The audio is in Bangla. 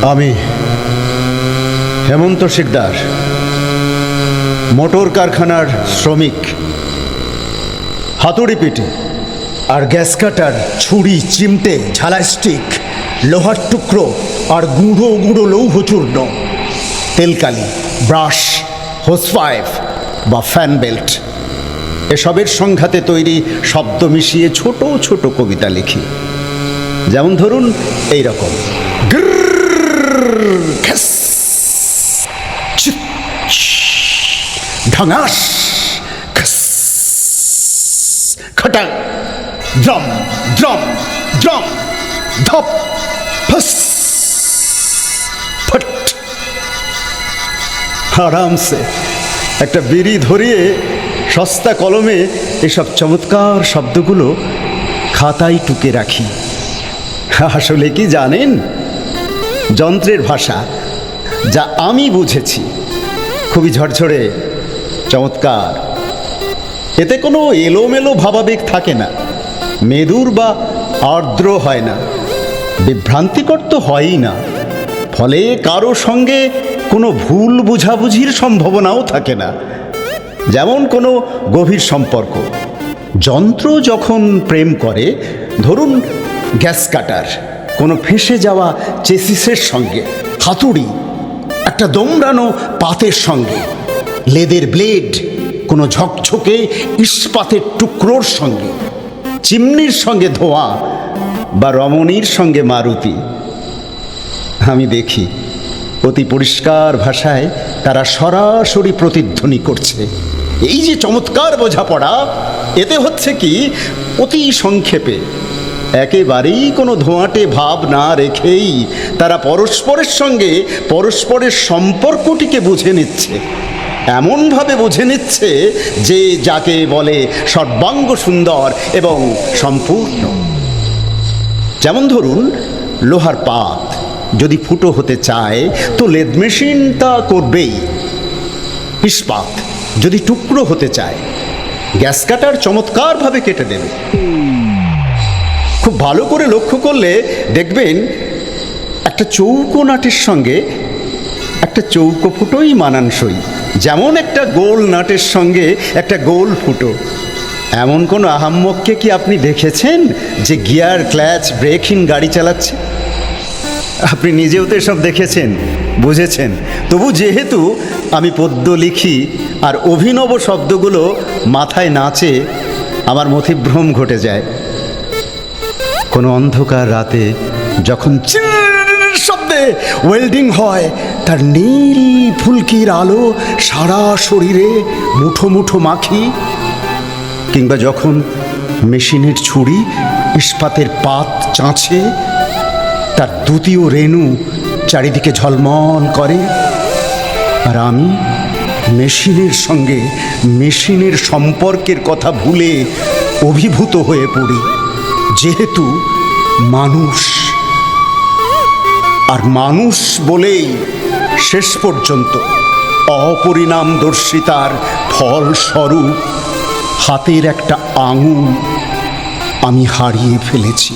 আমি হেমন্ত শিকদার, মোটর কারখানার শ্রমিক। হাতুড়ি পিটি আর গ্যাস কাটার, ছুরি, চিমটে, ঝালা স্টিক, লোহার টুকরো আর গুঁড়ো গুঁড়ো লৌহ চূর্ণ, তেলকালি, ব্রাশ, হোস পাইপ বা ফ্যান বেল্ট, এসবের সংঘাতে তৈরি শব্দ মিশিয়ে ছোট ছোট কবিতা লিখি। যেমন ধরুন এই রকম: ঢাঙাস, খটাং, দ্রম দ্রম দ্রম, ধপ, ফস, ফট। আরামসে একটা বিড়ি ধরিয়ে সস্তা কলমে এসব চমৎকার শব্দগুলো খাতায় টুকে রাখি। আসলে কি জানেন, যন্ত্রের ভাষা যা আমি বুঝেছি খুবই ঝরঝরে, চমৎকার। এতে কোনো এলোমেলো ভাবাবেগ থাকে না, মেদুর বা আর্দ্র হয় না, বিভ্রান্তিকর তো হয়ই না। ফলে কারো সঙ্গে কোনো ভুল বুঝাবুঝির সম্ভাবনাও থাকে না। যেমন কোনো গভীর সম্পর্ক, যন্ত্র যখন প্রেম করে, ধরুন গ্যাস কাটার কোনো ফেঁসে যাওয়া চেসিসের সঙ্গে, হাতুড়ি একটা দমড়ানো পাতের সঙ্গে, লেদের ব্লেড কোনো ঝকঝকে ইস্পাতের টুকরোর সঙ্গে, চিমনির সঙ্গে ধোঁয়া বা রমণীর সঙ্গে মারুতি। আমি দেখি অতি পরিষ্কার ভাষায় তারা সরাসরি প্রতিধ্বনি করছে। এই যে চমৎকার বোঝাপড়া, এতে হচ্ছে কি, অতি সংক্ষেপে, একেবারেই কোনো ধোঁয়াটে ভাব না রেখেই তারা পরস্পরের সঙ্গে পরস্পরের সম্পর্কটিকে বুঝে নিচ্ছে। এমনভাবে বুঝে নিচ্ছে যে যাকে বলে সর্বাঙ্গ সুন্দর এবং সম্পূর্ণ। যেমন ধরুন লোহার পাত যদি ফুটো হতে চায় তো লেদ মেশিন তা করবেই। ইস্পাত যদি টুকরো হতে চায়, গ্যাস কাটার চমৎকারভাবে কেটে দেবে। খুব ভালো করে লক্ষ্য করলে দেখবেন একটা চৌকো নাটের সঙ্গে একটা চৌকো ফুটোই মানানসই। যেমন একটা গোল নাটের সঙ্গে একটা গোল ফুটো। এমন কোনো আহাম্মককে কি আপনি দেখেছেন যে গিয়ার, ক্ল্যাচ, ব্রেকহীন গাড়ি চালাচ্ছে? আপনি নিজেও তো এসব দেখেছেন, বুঝেছেন। তবু যেহেতু আমি পদ্য লিখি আর অভিনব শব্দগুলো মাথায় নাচে, আমার মতিভ্রম ঘটে যায়। কোনো অন্ধকার রাতে যখন শব্দে ওয়েল্ডিং হয়, তার নীল ফুলকির আলো সারা শরীরে মুঠো মুঠো মাখি, কিংবা যখন মেশিনের ছুরি ইস্পাতের পাত চাঁচে, তার দ্বিতীয় রেণু চারিদিকে ঝলমল করে, আর আমি মেশিনের সঙ্গে মেশিনের সম্পর্কের কথা ভুলে অভিভূত হয়ে পড়ি। যেহেতু মানুষ, আর মানুষ বলেই শেষ পর্যন্ত অপরিণামদর্শিতার ফলস্বরূপ হাতের একটা আঙুল আমি হারিয়ে ফেলেছি।